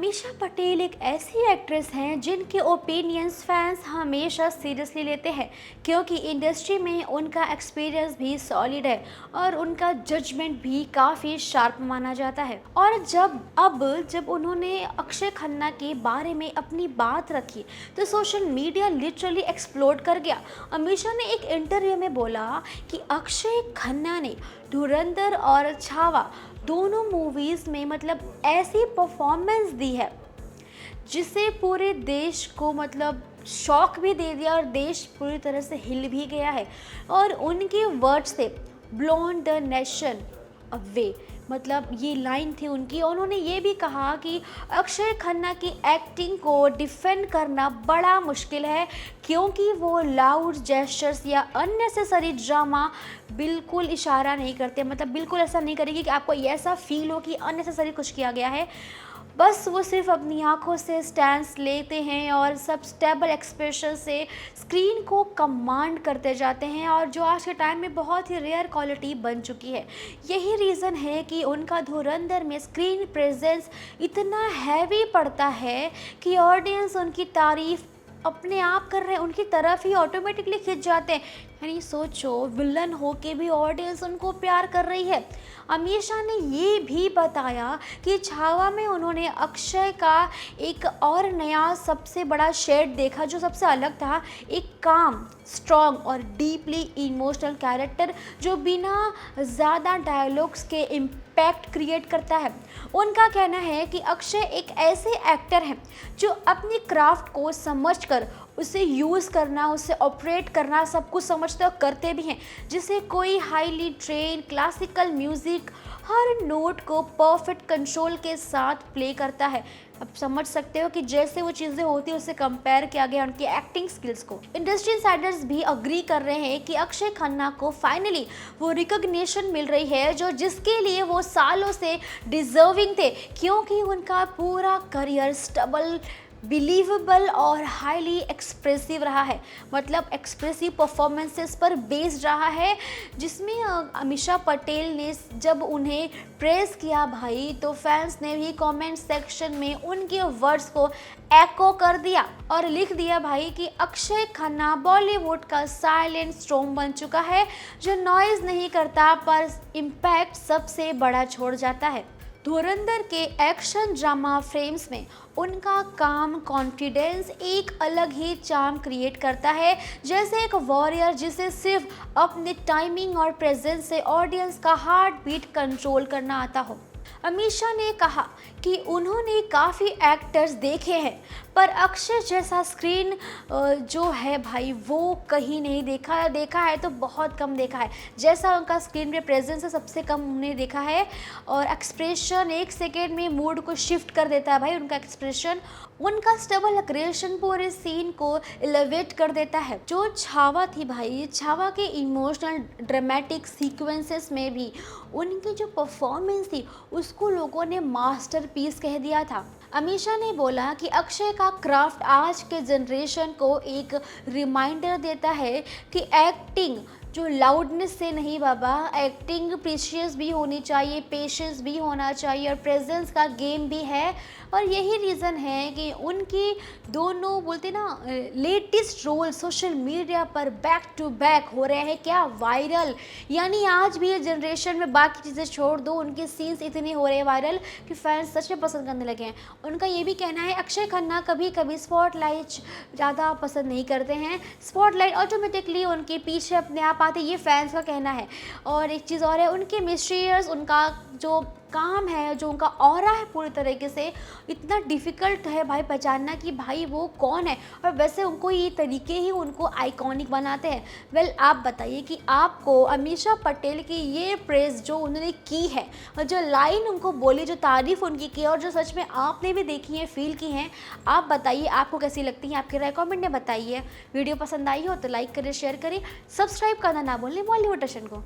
अमीषा पटेल एक ऐसी एक्ट्रेस हैं जिनके ओपिनियंस फैंस हमेशा सीरियसली लेते हैं, क्योंकि इंडस्ट्री में उनका एक्सपीरियंस भी सॉलिड है और उनका जजमेंट भी काफ़ी शार्प माना जाता है। और जब उन्होंने अक्षय खन्ना के बारे में अपनी बात रखी तो सोशल मीडिया लिटरली एक्सप्लोड कर गया। अमीषा ने एक इंटरव्यू में बोला कि अक्षय खन्ना ने धुरंधर और छावा दोनों मूवीज़ में ऐसी परफॉर्मेंस दी है जिसे पूरे देश को शॉक भी दे दिया और देश पूरी तरह से हिल भी गया है। और उनके वर्ड्स थे ब्लोन द नेशन अवे, ये लाइन थी उनकी। उन्होंने ये भी कहा कि अक्षय खन्ना की एक्टिंग को डिफेंड करना बड़ा मुश्किल है, क्योंकि वो लाउड जेस्चर्स या अननेसेसरी ड्रामा बिल्कुल इशारा नहीं करते। बिल्कुल ऐसा नहीं करेगी कि आपको ऐसा फील हो कि अननेसेसरी कुछ किया गया है। बस वो सिर्फ अपनी आंखों से स्टैंड्स लेते हैं और सब स्टेबल एक्सप्रेशन से स्क्रीन को कमांड करते जाते हैं, और जो आज के टाइम में बहुत ही रेयर क्वालिटी बन चुकी है। यही रीज़न है कि उनका धुरंधर में स्क्रीन प्रेजेंस इतना हैवी पड़ता है कि ऑडियंस उनकी तारीफ अपने आप कर रहे हैं, उनकी तरफ ही ऑटोमेटिकली खिंच जाते हैं। यानी सोचो, विलन होके भी ऑडियंस उनको प्यार कर रही है। अमीषा ने ये भी बताया कि छावा में उन्होंने अक्षय का एक और नया सबसे बड़ा शेड देखा जो सबसे अलग था, एक काम, स्ट्रॉन्ग और डीपली इमोशनल कैरेक्टर जो बिना ज़्यादा डायलॉग्स के इम्पैक्ट क्रिएट करता है। उनका कहना है कि अक्षय एक ऐसे एक्टर हैं जो अपनी क्राफ्ट को समझकर उसे यूज़ करना, उसे ऑपरेट करना सब कुछ समझते और करते भी हैं, जिसे कोई हाईली ट्रेन क्लासिकल म्यूज़िक हर नोट को परफेक्ट कंट्रोल के साथ प्ले करता है। अब समझ सकते हो कि जैसे वो चीज़ें होती हैं उससे कंपेयर किया गया उनकी एक्टिंग स्किल्स को। इंडस्ट्री इनसाइडर्स भी अग्री कर रहे हैं कि अक्षय खन्ना को फाइनली वो रिकॉग्निशन मिल रही है जो जिसके लिए वो सालों से डिजर्विंग थे, क्योंकि उनका पूरा करियर स्टेबल, बिलीवेबल और हाईली एक्सप्रेसिव रहा है। एक्सप्रेसिव परफॉर्मेंसेस पर बेस्ड रहा है, जिसमें अमीषा पटेल ने जब उन्हें प्रेज़ किया भाई, तो फैंस ने भी कमेंट सेक्शन में उनके वर्ड्स को एको कर दिया और लिख दिया भाई कि अक्षय खन्ना बॉलीवुड का साइलेंट स्टॉर्म बन चुका है, जो नॉइज़ नहीं करता पर इम्पैक्ट सबसे बड़ा छोड़ जाता है। धुरंधर के एक्शन ड्रामा फ्रेम्स में उनका काम कॉन्फिडेंस एक अलग ही चार्म क्रिएट करता है, जैसे एक वॉरियर जिसे सिर्फ अपने टाइमिंग और प्रेजेंस से ऑडियंस का हार्ट बीट कंट्रोल करना आता हो। अमीषा ने कहा कि उन्होंने काफ़ी एक्टर्स देखे हैं, पर अक्षय जैसा स्क्रीन जो है भाई वो कहीं नहीं देखा है तो बहुत कम देखा है। जैसा उनका स्क्रीन पे प्रेजेंस है सबसे कम हमने देखा है, और एक्सप्रेशन एक सेकेंड में मूड को शिफ्ट कर देता है भाई उनका एक्सप्रेशन। उनका स्टेबल क्रिएशन पूरे सीन को एलिवेट कर देता है। जो छावा थी भाई, छावा के इमोशनल ड्रामेटिक सीक्वेंसेस में भी उनकी जो परफॉर्मेंस थी उसको लोगों ने मास्टरपीस कह दिया था। अमीषा ने बोला कि अक्षय का क्राफ्ट आज के जनरेशन को एक रिमाइंडर देता है कि एक्टिंग जो लाउडनेस से नहीं बाबा, एक्टिंग प्रीशियस भी होनी चाहिए, पेशेंस भी होना चाहिए और प्रेजेंस का गेम भी है। और यही रीज़न है कि उनकी दोनों बोलते ना लेटेस्ट रोल सोशल मीडिया पर बैक टू बैक हो रहे हैं, क्या वायरल। यानी आज भी ये जनरेशन में बाकी चीज़ें छोड़ दो, उनके सीन्स इतने हो रहे हैं वायरल कि फैंस सच में पसंद करने लगे हैं। उनका ये भी कहना है अक्षय खन्ना कभी कभी स्पॉटलाइट ज़्यादा पसंद नहीं करते हैं, स्पॉटलाइट ऑटोमेटिकली उनके पीछे अपने आप आते, ये फैंस का कहना है। और एक चीज़ और है, उनके मिस्टीरियस उनका जो काम है, जो उनका ऑरा है पूरी तरीके से इतना डिफ़िकल्ट है भाई पहचानना कि भाई वो कौन है, और वैसे उनको ये तरीके ही उनको आइकॉनिक बनाते हैं। वेल, आप बताइए कि आपको अमीषा पटेल की ये प्रेज़ जो उन्होंने की है और जो लाइन उनको बोली, जो तारीफ़ उनकी की और जो सच में आपने भी देखी है, फील की हैं, आप बताइए आपको कैसी लगती हैं, आपकी राय कमेंट में बताइए। वीडियो पसंद आई हो तो लाइक करें, शेयर करें, सब्सक्राइब करना ना भूलें बॉलीवुड दर्शन को।